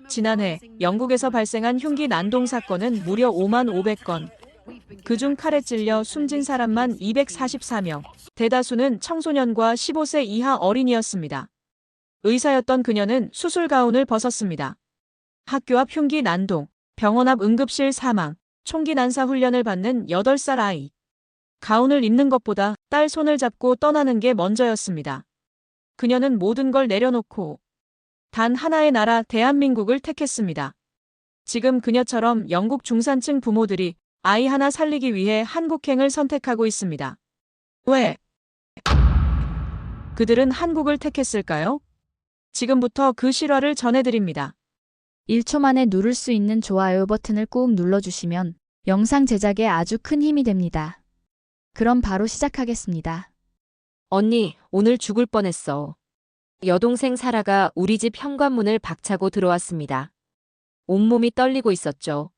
지난해 영국에서 발생한 흉기 난동 사건은 무려 5만 500건. 그중 칼에 찔려 숨진 사람만 244명. 대다수는 청소년과 15세 이하 어린이였습니다. 의사였던 그녀는 수술 가운을 벗었습니다. 학교 앞 흉기 난동, 병원 앞 응급실 사망, 총기 난사 훈련을 받는 8살 아이. 가운을 입는 것보다 딸 손을 잡고 떠나는 게 먼저였습니다. 그녀는 모든 걸 내려놓고 단 하나의 나라 대한민국을 택했습니다. 지금 그녀처럼 영국 중산층 부모들이 아이 하나 살리기 위해 한국행을 선택하고 있습니다. 왜? 그들은 한국을 택했을까요? 지금부터 그 실화를 전해드립니다. 1초 만에 누를 수 있는 좋아요 버튼을 꾹 눌러주시면 영상 제작에 아주 큰 힘이 됩니다. 그럼 바로 시작하겠습니다. 언니, 오늘 죽을 뻔했어. 여동생 사라가 우리 집 현관문을 박차고 들어왔습니다. 온몸이 떨리고 있었죠.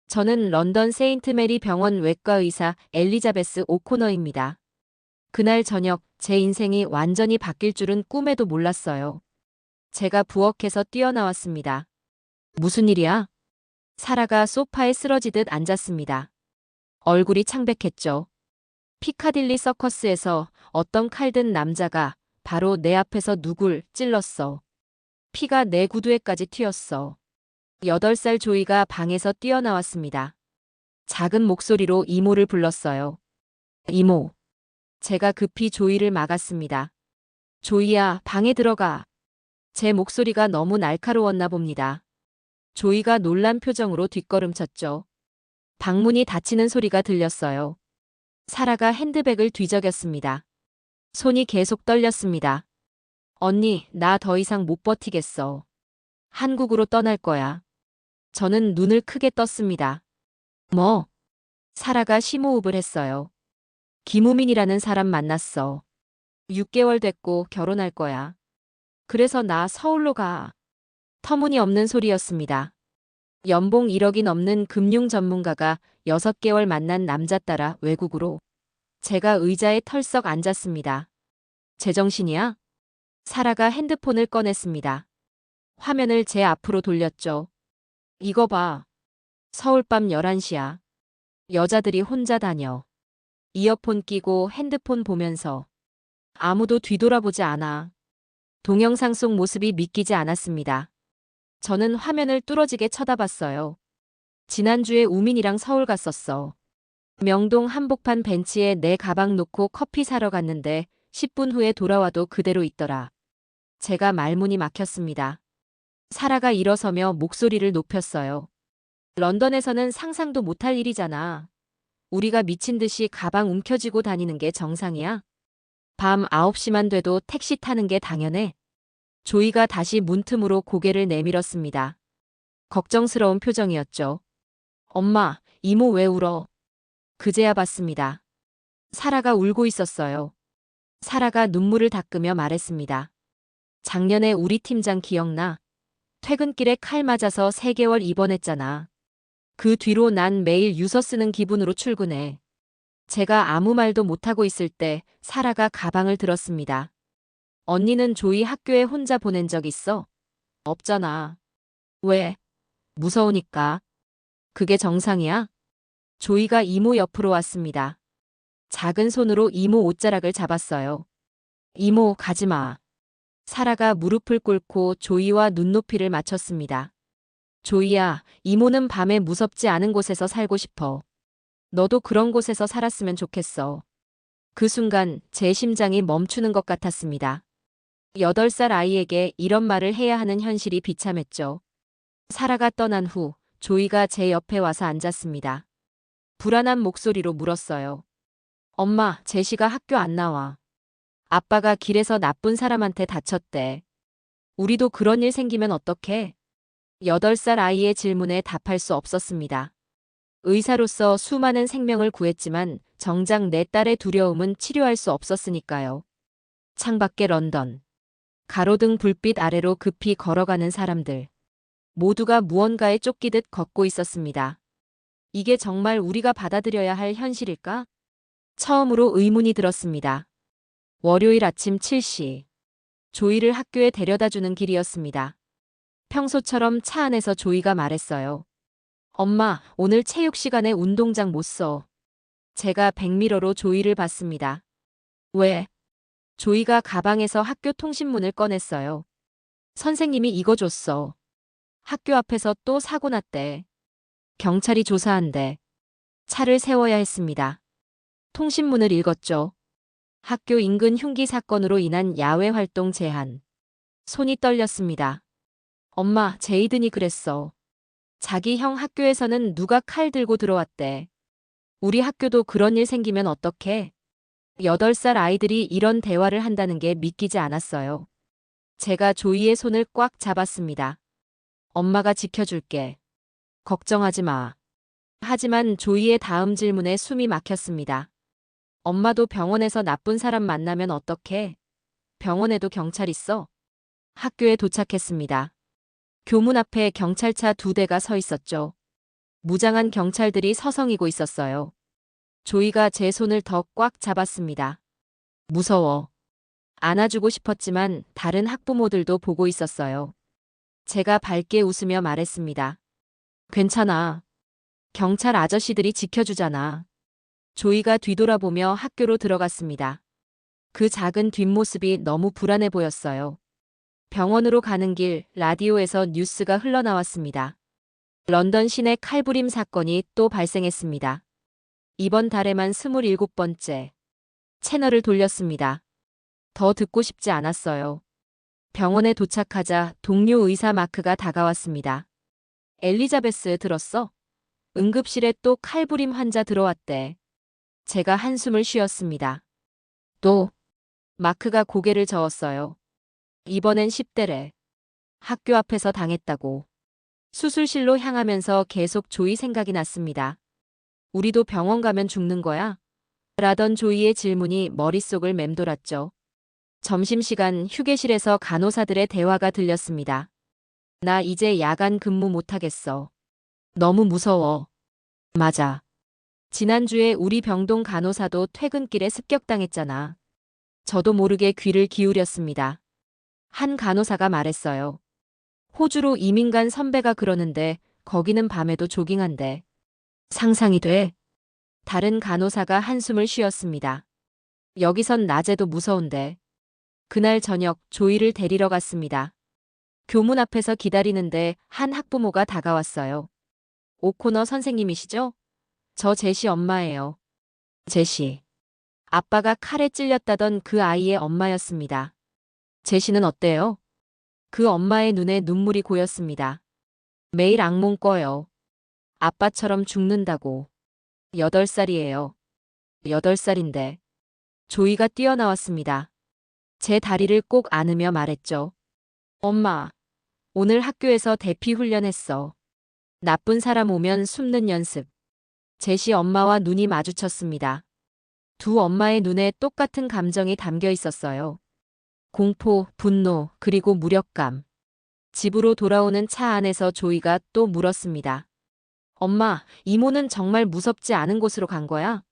저는 런던 세인트 메리 병원 외과 의사 엘리자베스 오코너입니다. 그날 저녁 제 인생이 완전히 바뀔 줄은 꿈에도 몰랐어요. 제가 부엌에서 뛰어나왔습니다. 무슨 일이야? 사라가 소파에 쓰러지듯 앉았습니다. 얼굴이 창백했죠. 피카딜리 서커스에서 어떤 칼든 남자가 바로 내 앞에서 누굴 찔렀어. 피가 내 구두에까지 튀었어. 8살 조이가 방에서 뛰어나왔습니다. 작은 목소리로 이모를 불렀어요. 이모. 제가 급히 조이를 막았습니다. 조이야, 방에 들어가. 제 목소리가 너무 날카로웠나 봅니다. 조이가 놀란 표정으로 뒷걸음쳤죠. 방문이 닫히는 소리가 들렸어요. 사라가 핸드백을 뒤적였습니다. 손이 계속 떨렸습니다. 언니, 나 더 이상 못 버티겠어. 한국으로 떠날 거야. 저는 눈을 크게 떴습니다. 뭐? 사라가 심호흡을 했어요. 김우민이라는 사람 만났어. 6개월 됐고 결혼할 거야. 그래서 나 서울로 가. 터무니없는 소리였습니다. 연봉 1억이 넘는 금융 전문가가 6개월 만난 남자 따라 외국으로. 제가 의자에 털썩 앉았습니다. 제정신이야? 사라가 핸드폰을 꺼냈습니다. 화면을 제 앞으로 돌렸죠. 이거 봐. 서울 밤 11시야. 여자들이 혼자 다녀. 이어폰 끼고 핸드폰 보면서. 아무도 뒤돌아보지 않아. 동영상 속 모습이 믿기지 않았습니다. 저는 화면을 뚫어지게 쳐다봤어요. 지난주에 우민이랑 서울 갔었어. 명동 한복판 벤치에 내 가방 놓고 커피 사러 갔는데 10분 후에 돌아와도 그대로 있더라. 제가 말문이 막혔습니다. 사라가 일어서며 목소리를 높였어요. 런던에서는 상상도 못할 일이잖아. 우리가 미친 듯이 가방 움켜쥐고 다니는 게 정상이야? 밤 9시만 돼도 택시 타는 게 당연해? 조이가 다시 문틈으로 고개를 내밀었습니다. 걱정스러운 표정이었죠. 엄마, 이모 왜 울어? 그제야 봤습니다. 사라가 울고 있었어요. 사라가 눈물을 닦으며 말했습니다. 작년에 우리 팀장 기억나? 퇴근길에 칼 맞아서 3개월 입원했잖아. 그 뒤로 난 매일 유서 쓰는 기분으로 출근해. 제가 아무 말도 못하고 있을 때 사라가 가방을 들었습니다. 언니는 조이 학교에 혼자 보낸 적 있어? 없잖아. 왜? 무서우니까. 그게 정상이야? 조이가 이모 옆으로 왔습니다. 작은 손으로 이모 옷자락을 잡았어요. 이모, 가지마. 사라가 무릎을 꿇고 조이와 눈높이를 맞췄습니다. 조이야, 이모는 밤에 무섭지 않은 곳에서 살고 싶어. 너도 그런 곳에서 살았으면 좋겠어. 그 순간 제 심장이 멈추는 것 같았습니다. 8살 아이에게 이런 말을 해야 하는 현실이 비참했죠. 사라가 떠난 후 조이가 제 옆에 와서 앉았습니다. 불안한 목소리로 물었어요. 엄마, 제시가 학교 안 나와. 아빠가 길에서 나쁜 사람한테 다쳤대. 우리도 그런 일 생기면 어떡해? 8살 아이의 질문에 답할 수 없었습니다. 의사로서 수많은 생명을 구했지만 정작 내 딸의 두려움은 치료할 수 없었으니까요. 창밖의 런던. 가로등 불빛 아래로 급히 걸어가는 사람들. 모두가 무언가에 쫓기듯 걷고 있었습니다. 이게 정말 우리가 받아들여야 할 현실일까? 처음으로 의문이 들었습니다. 월요일 아침 7시. 조이를 학교에 데려다주는 길이었습니다. 평소처럼 차 안에서 조이가 말했어요. 엄마, 오늘 체육 시간에 운동장 못 써. 제가 백미러로 조이를 봤습니다. 왜? 조이가 가방에서 학교 통신문을 꺼냈어요. 선생님이 이거 줬어. 학교 앞에서 또 사고 났대. 경찰이 조사한대. 차를 세워야 했습니다. 통신문을 읽었죠. 학교 인근 흉기 사건으로 인한 야외 활동 제한. 손이 떨렸습니다. 엄마, 제이든이 그랬어. 자기 형 학교에서는 누가 칼 들고 들어왔대. 우리 학교도 그런 일 생기면 어떡해? 8살 아이들이 이런 대화를 한다는 게 믿기지 않았어요. 제가 조이의 손을 꽉 잡았습니다. 엄마가 지켜줄게. 걱정하지 마. 하지만 조이의 다음 질문에 숨이 막혔습니다. 엄마도 병원에서 나쁜 사람 만나면 어떡해? 병원에도 경찰 있어? 학교에 도착했습니다. 교문 앞에 경찰차 2대가 서 있었죠. 무장한 경찰들이 서성이고 있었어요. 조이가 제 손을 더 꽉 잡았습니다. 무서워. 안아주고 싶었지만 다른 학부모들도 보고 있었어요. 제가 밝게 웃으며 말했습니다. 괜찮아. 경찰 아저씨들이 지켜주잖아. 조이가 뒤돌아보며 학교로 들어갔습니다. 그 작은 뒷모습이 너무 불안해 보였어요. 병원으로 가는 길 라디오에서 뉴스가 흘러나왔습니다. 런던 시내 칼부림 사건이 또 발생했습니다. 이번 달에만 27번째. 채널을 돌렸습니다. 더 듣고 싶지 않았어요. 병원에 도착하자 동료 의사 마크가 다가왔습니다. 엘리자베스 들었어? 응급실에 또 칼부림 환자 들어왔대. 제가 한숨을 쉬었습니다. 또 마크가 고개를 저었어요. 이번엔 10대래. 학교 앞에서 당했다고. 수술실로 향하면서 계속 조이 생각이 났습니다. 우리도 병원 가면 죽는 거야? 라던 조이의 질문이 머릿속을 맴돌았죠. 점심시간 휴게실에서 간호사들의 대화가 들렸습니다. 나 이제 야간 근무 못하겠어. 너무 무서워. 맞아. 지난주에 우리 병동 간호사도 퇴근길에 습격당했잖아. 저도 모르게 귀를 기울였습니다. 한 간호사가 말했어요. 호주로 이민 간 선배가 그러는데 거기는 밤에도 조깅한대. 상상이 돼? 다른 간호사가 한숨을 쉬었습니다. 여기선 낮에도 무서운데. 그날 저녁 조이를 데리러 갔습니다. 교문 앞에서 기다리는데 한 학부모가 다가왔어요. 오코너 선생님이시죠? 저 제시 엄마예요. 제시. 아빠가 칼에 찔렸다던 그 아이의 엄마였습니다. 제시는 어때요? 그 엄마의 눈에 눈물이 고였습니다. 매일 악몽 꿔요. 아빠처럼 죽는다고. 8살이에요. 8살인데. 조이가 뛰어나왔습니다. 제 다리를 꼭 안으며 말했죠. 엄마, 오늘 학교에서 대피 훈련했어. 나쁜 사람 오면 숨는 연습. 제시 엄마와 눈이 마주쳤습니다. 두 엄마의 눈에 똑같은 감정이 담겨 있었어요. 공포, 분노, 그리고 무력감. 집으로 돌아오는 차 안에서 조이가 또 물었습니다. 엄마, 이모는 정말 무섭지 않은 곳으로 간 거야?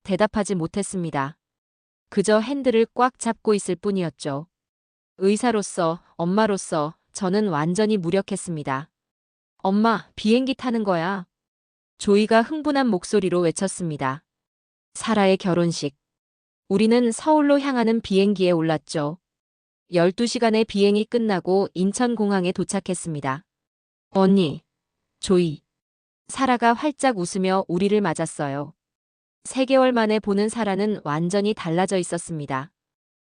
대답하지 못했습니다. 그저 핸들을 꽉 잡고 있을 뿐이었죠. 의사로서, 엄마로서 저는 완전히 무력했습니다. 엄마, 비행기 타는 거야. 조이가 흥분한 목소리로 외쳤습니다. 사라의 결혼식. 우리는 서울로 향하는 비행기에 올랐죠. 12시간의 비행이 끝나고 인천공항에 도착했습니다. 언니, 조이. 사라가 활짝 웃으며 우리를 맞았어요. 3개월 만에 보는 사라는 완전히 달라져 있었습니다.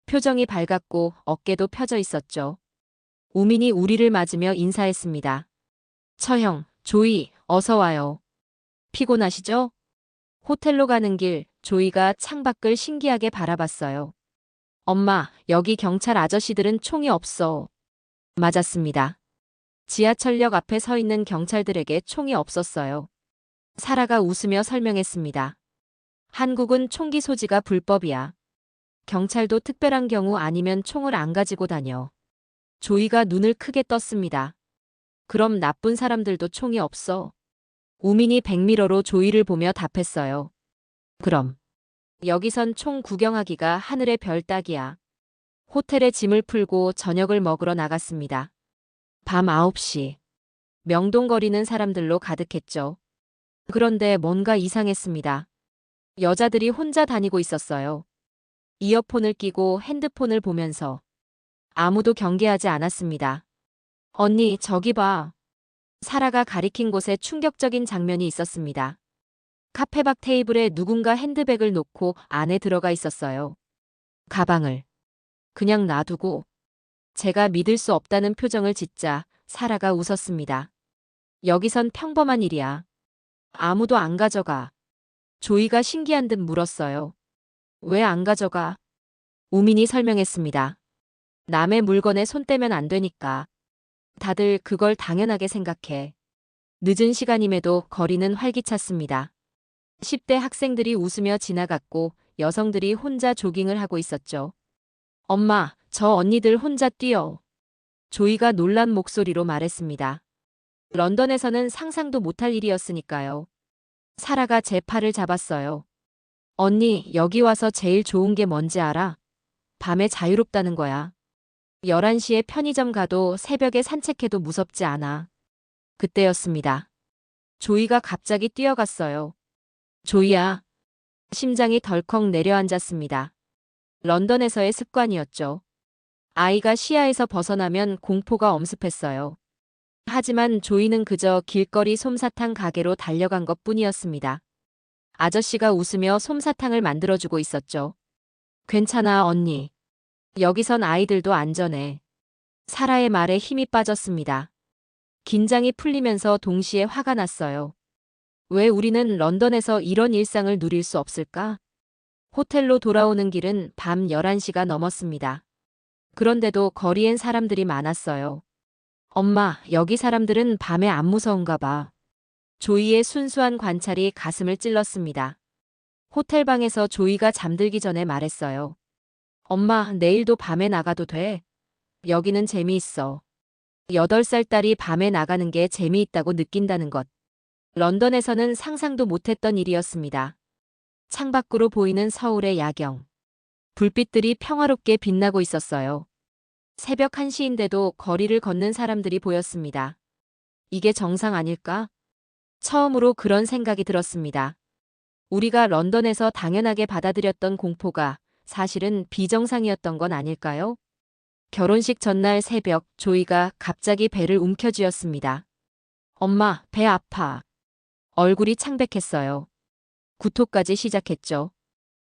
표정이 밝았고 어깨도 펴져 있었죠. 우민이 우리를 맞으며 인사했습니다. 처형, 조이, 어서 와요. 피곤하시죠? 호텔로 가는 길, 조이가 창밖을 신기하게 바라봤어요. 엄마, 여기 경찰 아저씨들은 총이 없어. 맞았습니다. 지하철역 앞에 서 있는 경찰들에게 총이 없었어요. 사라가 웃으며 설명했습니다. 한국은 총기 소지가 불법이야. 경찰도 특별한 경우 아니면 총을 안 가지고 다녀. 조이가 눈을 크게 떴습니다. 그럼 나쁜 사람들도 총이 없어. 우민이 백미러로 조이를 보며 답했어요. 그럼. 여기선 총 구경하기가 하늘의 별 따기야. 호텔에 짐을 풀고 저녁을 먹으러 나갔습니다. 밤 9시. 명동거리는 사람들로 가득했죠. 그런데 뭔가 이상했습니다. 여자들이 혼자 다니고 있었어요. 이어폰을 끼고 핸드폰을 보면서. 아무도 경계하지 않았습니다. 언니, 저기 봐. 사라가 가리킨 곳에 충격적인 장면이 있었습니다. 카페 밖 테이블에 누군가 핸드백을 놓고 안에 들어가 있었어요. 가방을 그냥 놔두고 제가 믿을 수 없다는 표정을 짓자 사라가 웃었습니다. 여기선 평범한 일이야. 아무도 안 가져가. 조이가 신기한 듯 물었어요. 왜 안 가져가? 우민이 설명했습니다. 남의 물건에 손 떼면 안 되니까. 다들 그걸 당연하게 생각해. 늦은 시간임에도 거리는 활기찼습니다. 10대 학생들이 웃으며 지나갔고 여성들이 혼자 조깅을 하고 있었죠. 엄마, 저 언니들 혼자 뛰어. 조이가 놀란 목소리로 말했습니다. 런던에서는 상상도 못할 일이었으니까요. 사라가 제 팔을 잡았어요. 언니, 여기 와서 제일 좋은 게 뭔지 알아? 밤에 자유롭다는 거야. 11시에 편의점 가도 새벽에 산책해도 무섭지 않아. 그때였습니다. 조이가 갑자기 뛰어갔어요. 조이야. 심장이 덜컥 내려앉았습니다. 런던에서의 습관이었죠. 아이가 시야에서 벗어나면 공포가 엄습했어요. 하지만 조이는 그저 길거리 솜사탕 가게로 달려간 것뿐이었습니다. 아저씨가 웃으며 솜사탕을 만들어주고 있었죠. 괜찮아, 언니. 여기선 아이들도 안전해. 사라의 말에 힘이 빠졌습니다. 긴장이 풀리면서 동시에 화가 났어요. 왜 우리는 런던에서 이런 일상을 누릴 수 없을까? 호텔로 돌아오는 길은 밤 11시가 넘었습니다. 그런데도 거리엔 사람들이 많았어요. 엄마, 여기 사람들은 밤에 안 무서운가 봐. 조이의 순수한 관찰이 가슴을 찔렀습니다. 호텔방에서 조이가 잠들기 전에 말했어요. 엄마, 내일도 밤에 나가도 돼. 여기는 재미있어. 8살 딸이 밤에 나가는 게 재미있다고 느낀다는 것. 런던에서는 상상도 못했던 일이었습니다. 창밖으로 보이는 서울의 야경. 불빛들이 평화롭게 빛나고 있었어요. 새벽 1시인데도 거리를 걷는 사람들이 보였습니다. 이게 정상 아닐까? 처음으로 그런 생각이 들었습니다. 우리가 런던에서 당연하게 받아들였던 공포가 사실은 비정상이었던 건 아닐까요? 결혼식 전날 새벽 조이가 갑자기 배를 움켜쥐었습니다. 엄마, 배 아파. 얼굴이 창백했어요. 구토까지 시작했죠.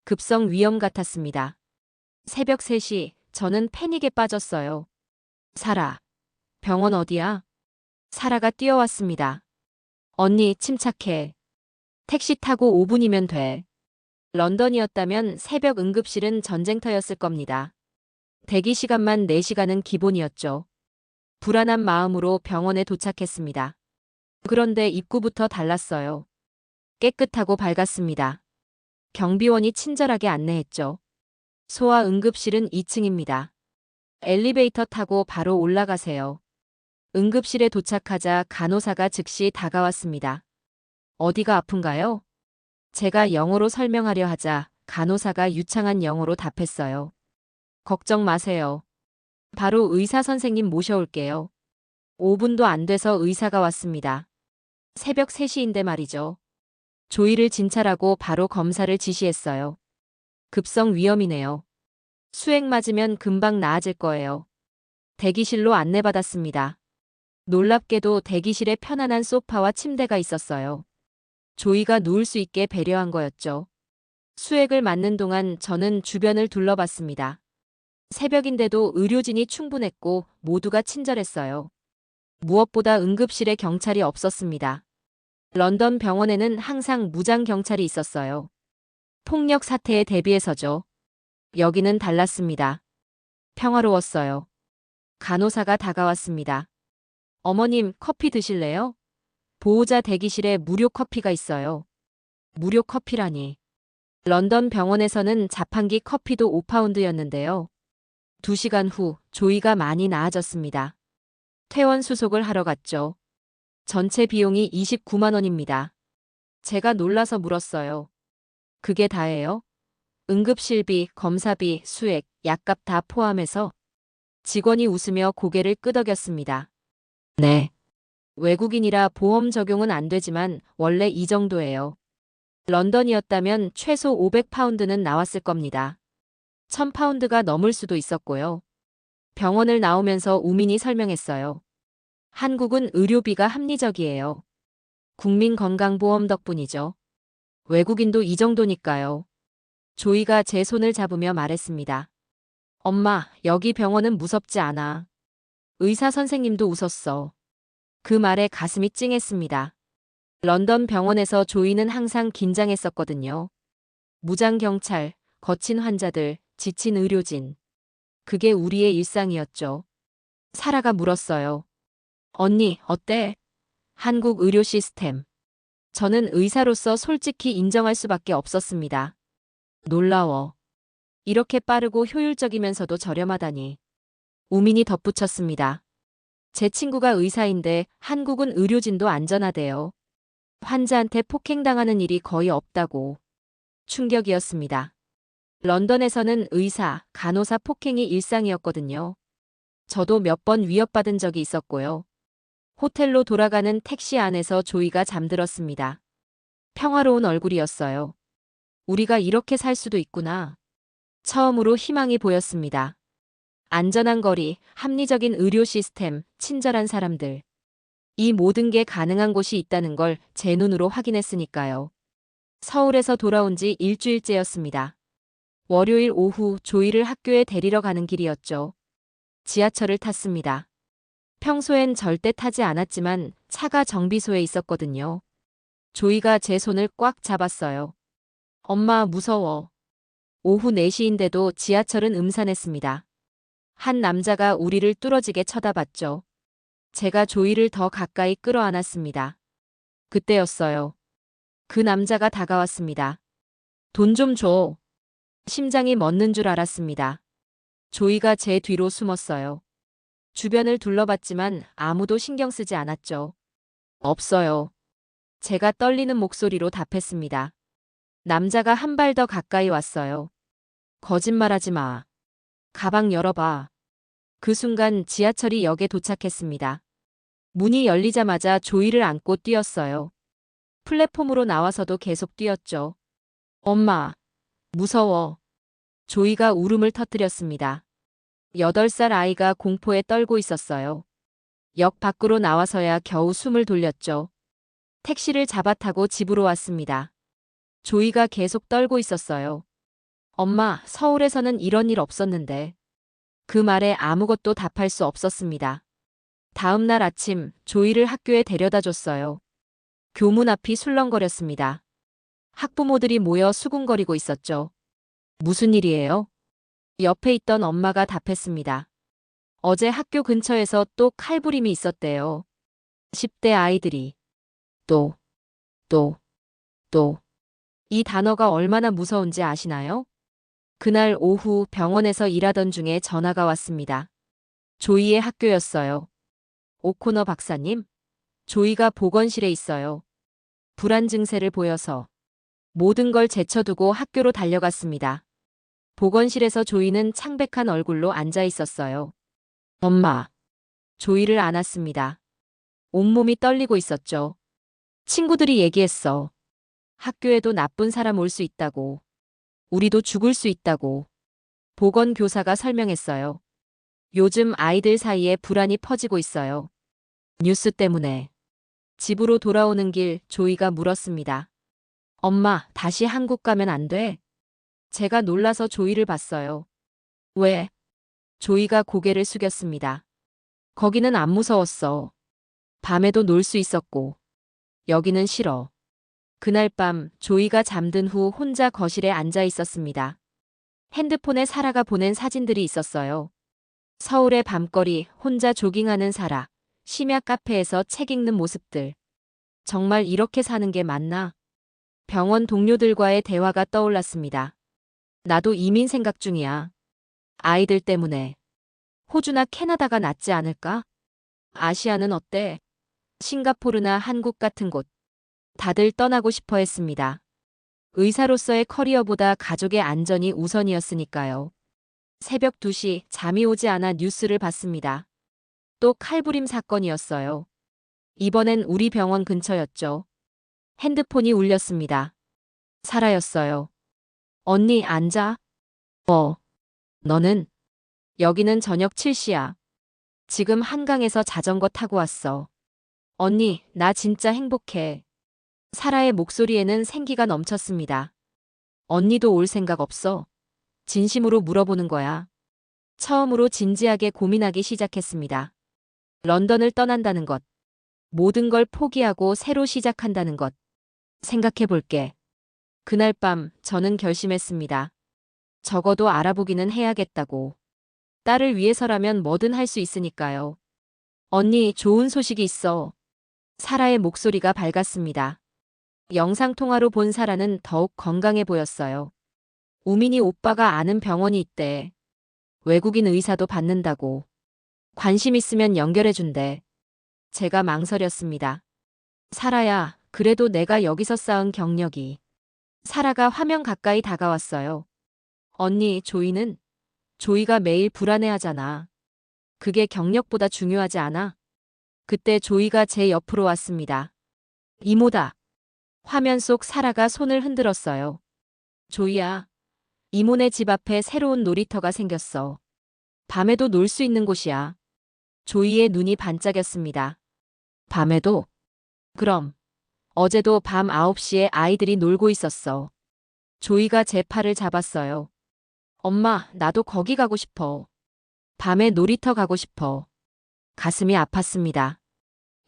급성 위염 같았습니다. 새벽 3시, 저는 패닉에 빠졌어요. 사라, 병원 어디야? 사라가 뛰어왔습니다. 언니, 침착해. 택시 타고 5분이면 돼. 런던이었다면 새벽 응급실은 전쟁터였을 겁니다. 대기 시간만 4시간은 기본이었죠. 불안한 마음으로 병원에 도착했습니다. 그런데 입구부터 달랐어요. 깨끗하고 밝았습니다. 경비원이 친절하게 안내했죠. 소아 응급실은 2층입니다. 엘리베이터 타고 바로 올라가세요. 응급실에 도착하자 간호사가 즉시 다가왔습니다. 어디가 아픈가요? 제가 영어로 설명하려 하자 간호사가 유창한 영어로 답했어요. 걱정 마세요. 바로 의사 선생님 모셔올게요. 5분도 안 돼서 의사가 왔습니다. 새벽 3시인데 말이죠. 조이를 진찰하고 바로 검사를 지시했어요. 급성 위염이네요. 수액 맞으면 금방 나아질 거예요. 대기실로 안내받았습니다. 놀랍게도 대기실에 편안한 소파와 침대가 있었어요. 조이가 누울 수 있게 배려한 거였죠. 수액을 맞는 동안 저는 주변을 둘러봤습니다. 새벽인데도 의료진이 충분했고 모두가 친절했어요. 무엇보다 응급실에 경찰이 없었습니다. 런던 병원에는 항상 무장 경찰이 있었어요. 폭력 사태에 대비해서죠. 여기는 달랐습니다. 평화로웠어요. 간호사가 다가왔습니다. 어머님, 커피 드실래요? 보호자 대기실에 무료 커피가 있어요. 무료 커피라니. 런던 병원에서는 자판기 커피도 5파운드였는데요. 2시간 후 조이가 많이 나아졌습니다. 퇴원 수속을 하러 갔죠. 전체 비용이 29만 원입니다. 제가 놀라서 물었어요. 그게 다예요? 응급실비, 검사비, 수액, 약값 다 포함해서? 직원이 웃으며 고개를 끄덕였습니다. 네. 외국인이라 보험 적용은 안 되지만 원래 이 정도예요. 런던이었다면 최소 500파운드는 나왔을 겁니다. 1000파운드가 넘을 수도 있었고요. 병원을 나오면서 우민이 설명했어요. 한국은 의료비가 합리적이에요. 국민건강보험 덕분이죠. 외국인도 이 정도니까요. 조이가 제 손을 잡으며 말했습니다. 엄마, 여기 병원은 무섭지 않아. 의사 선생님도 웃었어. 그 말에 가슴이 찡했습니다. 런던 병원에서 조이는 항상 긴장했었거든요. 무장경찰, 거친 환자들, 지친 의료진. 그게 우리의 일상이었죠. 사라가 물었어요. 언니, 어때? 한국 의료 시스템. 저는 의사로서 솔직히 인정할 수밖에 없었습니다. 놀라워. 이렇게 빠르고 효율적이면서도 저렴하다니. 우민이 덧붙였습니다. 제 친구가 의사인데 한국은 의료진도 안전하대요. 환자한테 폭행당하는 일이 거의 없다고. 충격이었습니다. 런던에서는 의사, 간호사 폭행이 일상이었거든요. 저도 몇 번 위협받은 적이 있었고요. 호텔로 돌아가는 택시 안에서 조이가 잠들었습니다. 평화로운 얼굴이었어요. 우리가 이렇게 살 수도 있구나. 처음으로 희망이 보였습니다. 안전한 거리, 합리적인 의료 시스템, 친절한 사람들. 이 모든 게 가능한 곳이 있다는 걸 제 눈으로 확인했으니까요. 서울에서 돌아온 지 일주일째였습니다. 월요일 오후 조이를 학교에 데리러 가는 길이었죠. 지하철을 탔습니다. 평소엔 절대 타지 않았지만 차가 정비소에 있었거든요. 조이가 제 손을 꽉 잡았어요. 엄마, 무서워. 오후 4시인데도 지하철은 음산했습니다. 한 남자가 우리를 뚫어지게 쳐다봤죠. 제가 조이를 더 가까이 끌어안았습니다. 그때였어요. 그 남자가 다가왔습니다. 돈 좀 줘. 심장이 멎는 줄 알았습니다. 조이가 제 뒤로 숨었어요. 주변을 둘러봤지만 아무도 신경 쓰지 않았죠. 없어요. 제가 떨리는 목소리로 답했습니다. 남자가 한 발 더 가까이 왔어요. 거짓말하지 마. 가방 열어봐. 그 순간 지하철이 역에 도착했습니다. 문이 열리자마자 조이를 안고 뛰었어요. 플랫폼으로 나와서도 계속 뛰었죠. 엄마, 무서워. 조이가 울음을 터뜨렸습니다. 8살 아이가 공포에 떨고 있었어요. 역 밖으로 나와서야 겨우 숨을 돌렸죠. 택시를 잡아 타고 집으로 왔습니다. 조이가 계속 떨고 있었어요. 엄마, 서울에서는 이런 일 없었는데. 그 말에 아무것도 답할 수 없었습니다. 다음 날 아침 조이를 학교에 데려다 줬어요. 교문 앞이 술렁거렸습니다. 학부모들이 모여 수군거리고 있었죠. 무슨 일이에요? 옆에 있던 엄마가 답했습니다. 어제 학교 근처에서 또 칼부림이 있었대요. 10대 아이들이. 또. 이 단어가 얼마나 무서운지 아시나요? 그날 오후 병원에서 일하던 중에 전화가 왔습니다. 조이의 학교였어요. 오코너 박사님? 조이가 보건실에 있어요. 불안 증세를 보여서 모든 걸 제쳐두고 학교로 달려갔습니다. 보건실에서 조이는 창백한 얼굴로 앉아 있었어요. 엄마. 조이를 안았습니다. 온몸이 떨리고 있었죠. 친구들이 얘기했어. 학교에도 나쁜 사람 올 수 있다고. 우리도 죽을 수 있다고. 보건교사가 설명했어요. 요즘 아이들 사이에 불안이 퍼지고 있어요. 뉴스 때문에. 집으로 돌아오는 길 조이가 물었습니다. 엄마, 다시 한국 가면 안 돼? 제가 놀라서 조이를 봤어요. 왜? 조이가 고개를 숙였습니다. 거기는 안 무서웠어. 밤에도 놀 수 있었고. 여기는 싫어. 그날 밤 조이가 잠든 후 혼자 거실에 앉아 있었습니다. 핸드폰에 사라가 보낸 사진들이 있었어요. 서울의 밤거리, 혼자 조깅하는 사라, 심야 카페에서 책 읽는 모습들. 정말 이렇게 사는 게 맞나? 병원 동료들과의 대화가 떠올랐습니다. 나도 이민 생각 중이야. 아이들 때문에. 호주나 캐나다가 낫지 않을까? 아시아는 어때? 싱가포르나 한국 같은 곳. 다들 떠나고 싶어 했습니다. 의사로서의 커리어보다 가족의 안전이 우선이었으니까요. 새벽 2시 잠이 오지 않아 뉴스를 봤습니다. 또 칼부림 사건이었어요. 이번엔 우리 병원 근처였죠. 핸드폰이 울렸습니다. 사라였어요. 언니 앉아. 너는? 여기는 저녁 7시야. 지금 한강에서 자전거 타고 왔어. 언니, 나 진짜 행복해. 사라의 목소리에는 생기가 넘쳤습니다. 언니도 올 생각 없어? 진심으로 물어보는 거야. 처음으로 진지하게 고민하기 시작했습니다. 런던을 떠난다는 것. 모든 걸 포기하고 새로 시작한다는 것. 생각해 볼게. 그날 밤 저는 결심했습니다. 적어도 알아보기는 해야겠다고. 딸을 위해서라면 뭐든 할 수 있으니까요. 언니, 좋은 소식이 있어. 사라의 목소리가 밝았습니다. 영상통화로 본 사라는 더욱 건강해 보였어요. 우민이 오빠가 아는 병원이 있대. 외국인 의사도 받는다고. 관심 있으면 연결해준대. 제가 망설였습니다. 사라야, 그래도 내가 여기서 쌓은 경력이. 사라가 화면 가까이 다가왔어요. 언니, 조이는? 조이가 매일 불안해하잖아. 그게 경력보다 중요하지 않아? 그때 조이가 제 옆으로 왔습니다. 이모다. 화면 속 사라가 손을 흔들었어요. 조이야. 이모네 집 앞에 새로운 놀이터가 생겼어. 밤에도 놀 수 있는 곳이야. 조이의 눈이 반짝였습니다. 밤에도? 그럼. 어제도 밤 9시에 아이들이 놀고 있었어. 조이가 제 팔을 잡았어요. 엄마, 나도 거기 가고 싶어. 밤에 놀이터 가고 싶어. 가슴이 아팠습니다.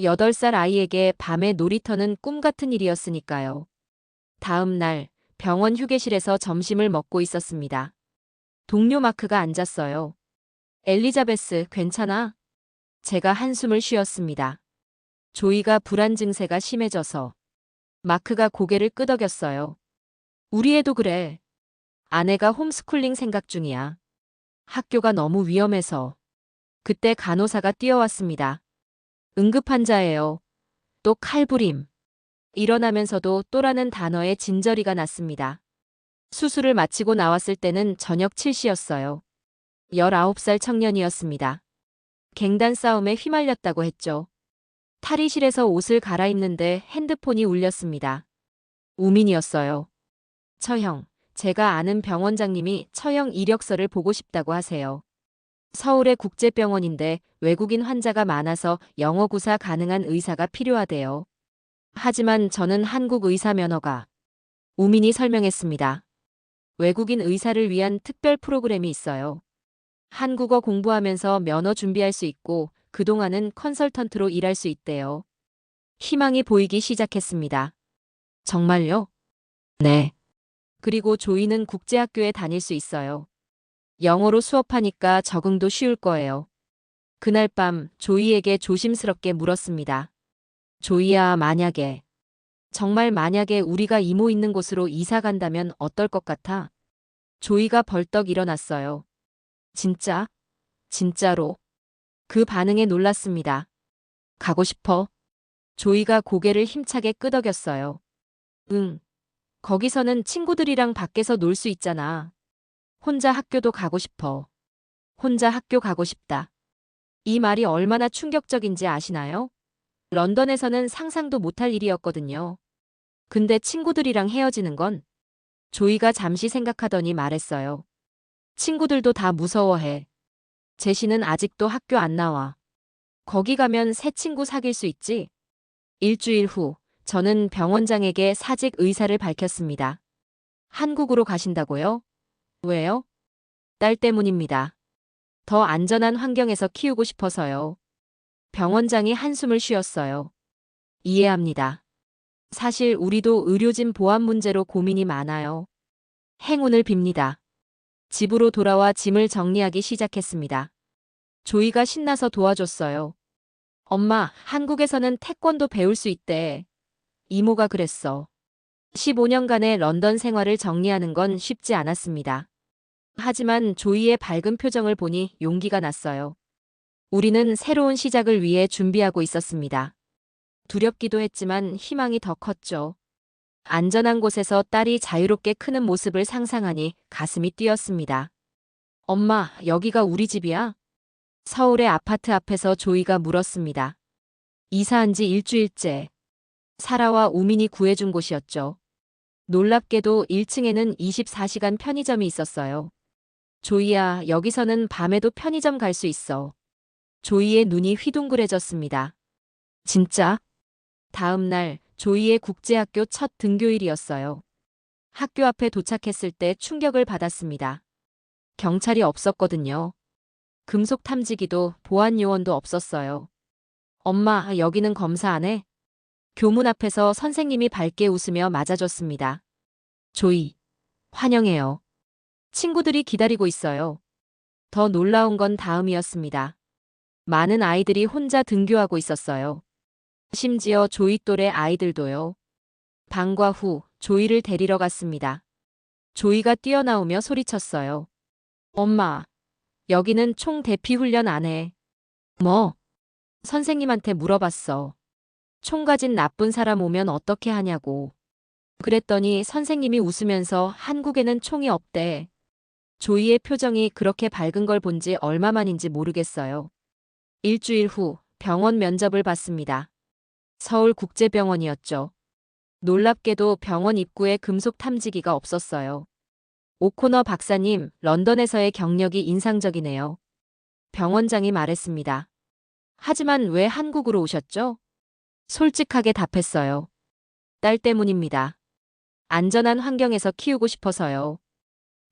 8살 아이에게 밤의 놀이터는 꿈 같은 일이었으니까요. 다음 날 병원 휴게실에서 점심을 먹고 있었습니다. 동료 마크가 앉았어요. 엘리자베스, 괜찮아? 제가 한숨을 쉬었습니다. 조이가 불안 증세가 심해져서. 마크가 고개를 끄덕였어요. 우리 애도 그래. 아내가 홈스쿨링 생각 중이야. 학교가 너무 위험해서. 그때 간호사가 뛰어왔습니다. 응급환자예요. 또 칼부림. 일어나면서도 또라는 단어에 진저리가 났습니다. 수술을 마치고 나왔을 때는 저녁 7시였어요. 19살 청년이었습니다. 갱단 싸움에 휘말렸다고 했죠. 탈의실에서 옷을 갈아입는데 핸드폰이 울렸습니다. 우민이었어요. 처형, 제가 아는 병원장님이 처형 이력서를 보고 싶다고 하세요. 서울의 국제병원인데 외국인 환자가 많아서 영어 구사 가능한 의사가 필요하대요. 하지만 저는 한국 의사 면허가. 우민이 설명했습니다. 외국인 의사를 위한 특별 프로그램이 있어요. 한국어 공부하면서 면허 준비할 수 있고 그동안은 컨설턴트로 일할 수 있대요. 희망이 보이기 시작했습니다. 정말요? 네. 그리고 조이는 국제학교에 다닐 수 있어요. 영어로 수업하니까 적응도 쉬울 거예요. 그날 밤 조이에게 조심스럽게 물었습니다. 조이야, 만약에, 정말 만약에 우리가 이모 있는 곳으로 이사 간다면 어떨 것 같아? 조이가 벌떡 일어났어요. 진짜? 진짜로? 그 반응에 놀랐습니다. 가고 싶어? 조이가 고개를 힘차게 끄덕였어요. 응. 거기서는 친구들이랑 밖에서 놀 수 있잖아. 혼자 학교도 가고 싶어. 혼자 학교 가고 싶다. 이 말이 얼마나 충격적인지 아시나요? 런던에서는 상상도 못할 일이었거든요. 근데 친구들이랑 헤어지는 건? 조이가 잠시 생각하더니 말했어요. 친구들도 다 무서워해. 제시는 아직도 학교 안 나와. 거기 가면 새 친구 사귈 수 있지? 일주일 후, 저는 병원장에게 사직 의사를 밝혔습니다. 한국으로 가신다고요? 왜요? 딸 때문입니다. 더 안전한 환경에서 키우고 싶어서요. 병원장이 한숨을 쉬었어요. 이해합니다. 사실 우리도 의료진 보안 문제로 고민이 많아요. 행운을 빕니다. 집으로 돌아와 짐을 정리하기 시작했습니다. 조이가 신나서 도와줬어요. 엄마, 한국에서는 태권도 배울 수 있대. 이모가 그랬어. 15년간의 런던 생활을 정리하는 건 쉽지 않았습니다. 하지만 조이의 밝은 표정을 보니 용기가 났어요. 우리는 새로운 시작을 위해 준비하고 있었습니다. 두렵기도 했지만 희망이 더 컸죠. 안전한 곳에서 딸이 자유롭게 크는 모습을 상상하니 가슴이 뛰었습니다. 엄마, 여기가 우리 집이야? 서울의 아파트 앞에서 조이가 물었습니다. 이사한 지 일주일째. 사라와 우민이 구해준 곳이었죠. 놀랍게도 1층에는 24시간 편의점이 있었어요. 조이야, 여기서는 밤에도 편의점 갈 수 있어. 조이의 눈이 휘둥그레졌습니다. 진짜? 다음 날 조이의 국제학교 첫 등교일이었어요. 학교 앞에 도착했을 때 충격을 받았습니다. 경찰이 없었거든요. 금속 탐지기도 보안 요원도 없었어요. 엄마, 여기는 검사 안 해? 교문 앞에서 선생님이 밝게 웃으며 맞아줬습니다. 조이, 환영해요. 친구들이 기다리고 있어요. 더 놀라운 건 다음이었습니다. 많은 아이들이 혼자 등교하고 있었어요. 심지어 조이 또래 아이들도요. 방과 후 조이를 데리러 갔습니다. 조이가 뛰어나오며 소리쳤어요. 엄마, 여기는 총 대피 훈련 안 해. 뭐? 선생님한테 물어봤어. 총 가진 나쁜 사람 오면 어떻게 하냐고. 그랬더니 선생님이 웃으면서 한국에는 총이 없대. 조이의 표정이 그렇게 밝은 걸 본 지 얼마만인지 모르겠어요. 일주일 후 병원 면접을 봤습니다. 서울국제병원이었죠. 놀랍게도 병원 입구에 금속 탐지기가 없었어요. 오코너 박사님, 런던에서의 경력이 인상적이네요. 병원장이 말했습니다. 하지만 왜 한국으로 오셨죠? 솔직하게 답했어요. 딸 때문입니다. 안전한 환경에서 키우고 싶어서요.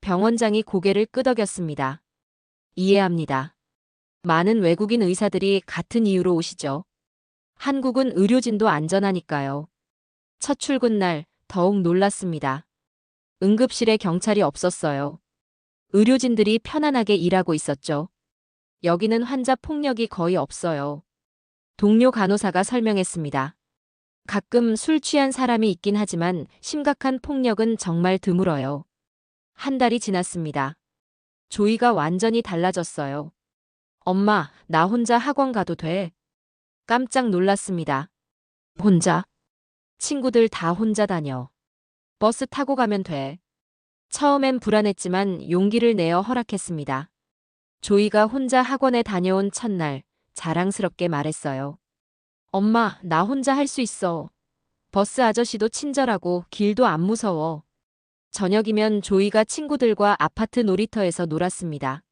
병원장이 고개를 끄덕였습니다. 이해합니다. 많은 외국인 의사들이 같은 이유로 오시죠. 한국은 의료진도 안전하니까요. 첫 출근 날 더욱 놀랐습니다. 응급실에 경찰이 없었어요. 의료진들이 편안하게 일하고 있었죠. 여기는 환자 폭력이 거의 없어요. 동료 간호사가 설명했습니다. 가끔 술 취한 사람이 있긴 하지만 심각한 폭력은 정말 드물어요. 한 달이 지났습니다. 조이가 완전히 달라졌어요. 엄마, 나 혼자 학원 가도 돼? 깜짝 놀랐습니다. 혼자? 친구들 다 혼자 다녀. 버스 타고 가면 돼. 처음엔 불안했지만 용기를 내어 허락했습니다. 조이가 혼자 학원에 다녀온 첫날 자랑스럽게 말했어요. 엄마, 나 혼자 할 수 있어. 버스 아저씨도 친절하고 길도 안 무서워. 저녁이면 조이가 친구들과 아파트 놀이터에서 놀았습니다.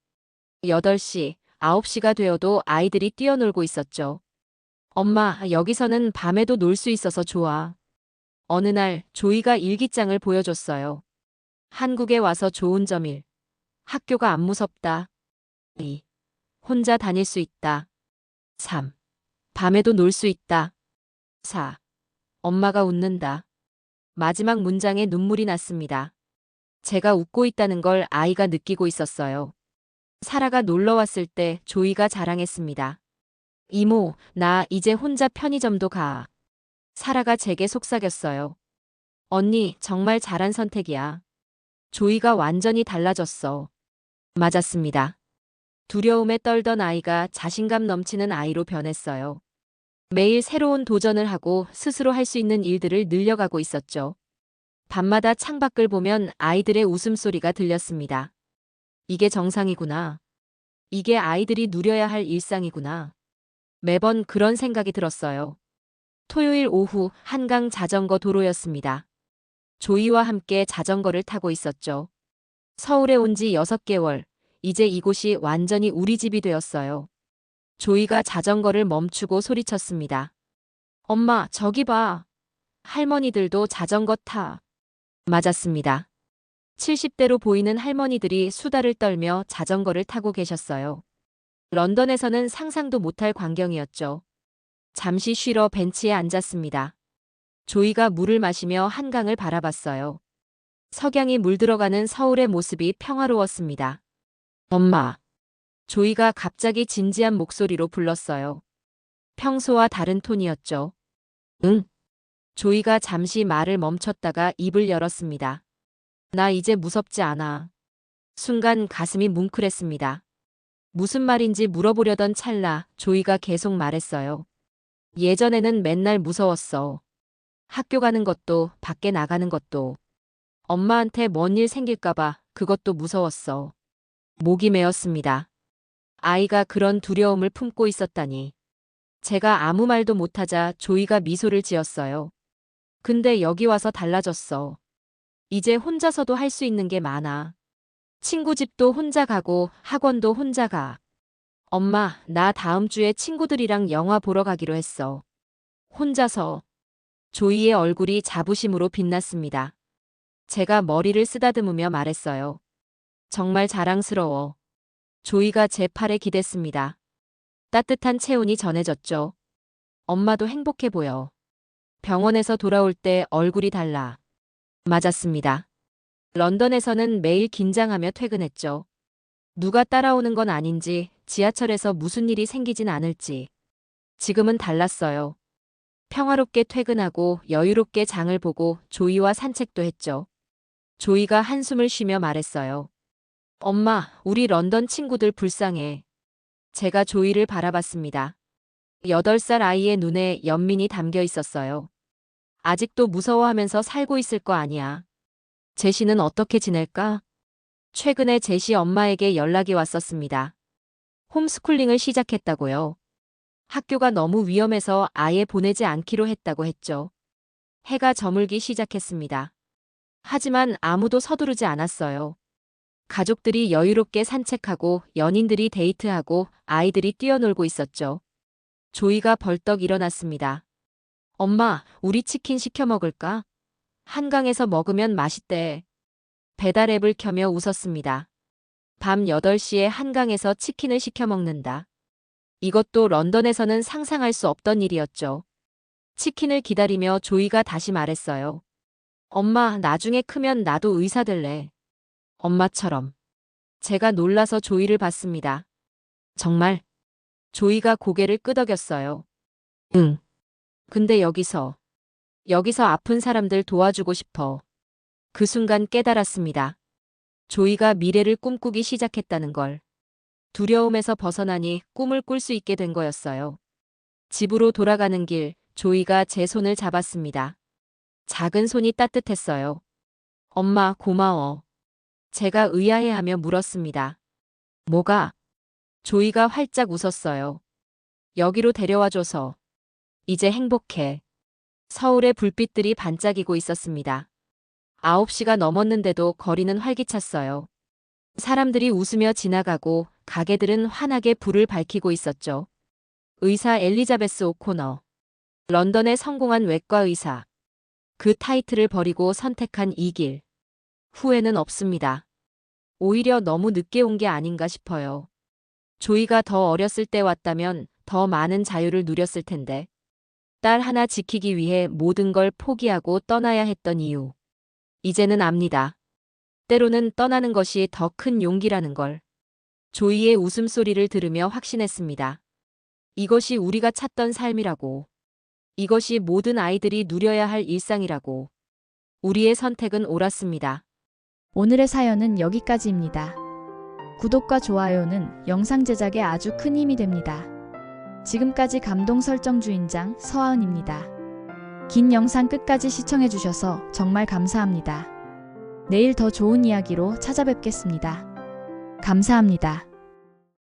8시, 9시가 되어도 아이들이 뛰어놀고 있었죠. 엄마, 여기서는 밤에도 놀 수 있어서 좋아. 어느 날 조이가 일기장을 보여줬어요. 한국에 와서 좋은 점 1. 학교가 안 무섭다. 2. 혼자 다닐 수 있다. 3. 밤에도 놀 수 있다. 4. 엄마가 웃는다. 마지막 문장에 눈물이 났습니다. 제가 웃고 있다는 걸 아이가 느끼고 있었어요. 사라가 놀러 왔을 때 조이가 자랑했습니다. 이모, 나 이제 혼자 편의점도 가. 사라가 제게 속삭였어요. 언니, 정말 잘한 선택이야. 조이가 완전히 달라졌어. 맞았습니다. 두려움에 떨던 아이가 자신감 넘치는 아이로 변했어요. 매일 새로운 도전을 하고 스스로 할 수 있는 일들을 늘려가고 있었죠. 밤마다 창밖을 보면 아이들의 웃음소리가 들렸습니다. 이게 정상이구나. 이게 아이들이 누려야 할 일상이구나. 매번 그런 생각이 들었어요. 토요일 오후 한강 자전거 도로였습니다. 조이와 함께 자전거를 타고 있었죠. 서울에 온 지 6개월, 이제 이곳이 완전히 우리 집이 되었어요. 조이가 자전거를 멈추고 소리쳤습니다. 엄마, 저기 봐. 할머니들도 자전거 타. 맞았습니다. 70대로 보이는 할머니들이 수다를 떨며 자전거를 타고 계셨어요. 런던에서는 상상도 못할 광경이었죠. 잠시 쉬러 벤치에 앉았습니다. 조이가 물을 마시며 한강을 바라봤어요. 석양이 물들어가는 서울의 모습이 평화로웠습니다. 엄마. 조이가 갑자기 진지한 목소리로 불렀어요. 평소와 다른 톤이었죠. 응. 조이가 잠시 말을 멈췄다가 입을 열었습니다. 나 이제 무섭지 않아. 순간 가슴이 뭉클했습니다. 무슨 말인지 물어보려던 찰나 조이가 계속 말했어요. 예전에는 맨날 무서웠어. 학교 가는 것도 밖에 나가는 것도. 엄마한테 뭔 일 생길까봐 그것도 무서웠어. 목이 메었습니다. 아이가 그런 두려움을 품고 있었다니. 제가 아무 말도 못하자 조이가 미소를 지었어요. 근데 여기 와서 달라졌어. 이제 혼자서도 할 수 있는 게 많아. 친구 집도 혼자 가고 학원도 혼자 가. 엄마, 나 다음 주에 친구들이랑 영화 보러 가기로 했어. 혼자서. 조이의 얼굴이 자부심으로 빛났습니다. 제가 머리를 쓰다듬으며 말했어요. 정말 자랑스러워. 조이가 제 팔에 기댔습니다. 따뜻한 체온이 전해졌죠. 엄마도 행복해 보여. 병원에서 돌아올 때 얼굴이 달라. 맞았습니다. 런던에서는 매일 긴장하며 퇴근했죠. 누가 따라오는 건 아닌지, 지하철에서 무슨 일이 생기진 않을지. 지금은 달랐어요. 평화롭게 퇴근하고 여유롭게 장을 보고 조이와 산책도 했죠. 조이가 한숨을 쉬며 말했어요. 엄마, 우리 런던 친구들 불쌍해. 제가 조이를 바라봤습니다. 8살 아이의 눈에 연민이 담겨 있었어요. 아직도 무서워하면서 살고 있을 거 아니야. 제시는 어떻게 지낼까? 최근에 제시 엄마에게 연락이 왔었습니다. 홈스쿨링을 시작했다고요. 학교가 너무 위험해서 아예 보내지 않기로 했다고 했죠. 해가 저물기 시작했습니다. 하지만 아무도 서두르지 않았어요. 가족들이 여유롭게 산책하고 연인들이 데이트하고 아이들이 뛰어놀고 있었죠. 조이가 벌떡 일어났습니다. 엄마, 우리 치킨 시켜 먹을까? 한강에서 먹으면 맛있대. 배달 앱을 켜며 웃었습니다. 밤 8시에 한강에서 치킨을 시켜 먹는다. 이것도 런던에서는 상상할 수 없던 일이었죠. 치킨을 기다리며 조이가 다시 말했어요. 엄마, 나중에 크면 나도 의사 될래. 엄마처럼. 제가 놀라서 조이를 봤습니다. 정말? 조이가 고개를 끄덕였어요. 응. 근데 여기서 아픈 사람들 도와주고 싶어. 그 순간 깨달았습니다. 조이가 미래를 꿈꾸기 시작했다는 걸. 두려움에서 벗어나니 꿈을 꿀 수 있게 된 거였어요. 집으로 돌아가는 길, 조이가 제 손을 잡았습니다. 작은 손이 따뜻했어요. 엄마, 고마워. 제가 의아해하며 물었습니다. 뭐가? 조이가 활짝 웃었어요. 여기로 데려와줘서. 이제 행복해. 서울의 불빛들이 반짝이고 있었습니다. 9시가 넘었는데도 거리는 활기찼어요. 사람들이 웃으며 지나가고 가게들은 환하게 불을 밝히고 있었죠. 의사 엘리자베스 오코너. 런던의 성공한 외과 의사. 그 타이틀을 버리고 선택한 이 길. 후회는 없습니다. 오히려 너무 늦게 온 게 아닌가 싶어요. 조이가 더 어렸을 때 왔다면 더 많은 자유를 누렸을 텐데. 딸 하나 지키기 위해 모든 걸 포기하고 떠나야 했던 이유. 이제는 압니다. 때로는 떠나는 것이 더 큰 용기라는 걸. 조이의 웃음소리를 들으며 확신했습니다. 이것이 우리가 찾던 삶이라고. 이것이 모든 아이들이 누려야 할 일상이라고. 우리의 선택은 옳았습니다. 오늘의 사연은 여기까지입니다. 구독과 좋아요는 영상 제작에 아주 큰 힘이 됩니다. 지금까지 감동 설정 주인장 서하은입니다. 긴 영상 끝까지 시청해주셔서 정말 감사합니다. 내일 더 좋은 이야기로 찾아뵙겠습니다. 감사합니다.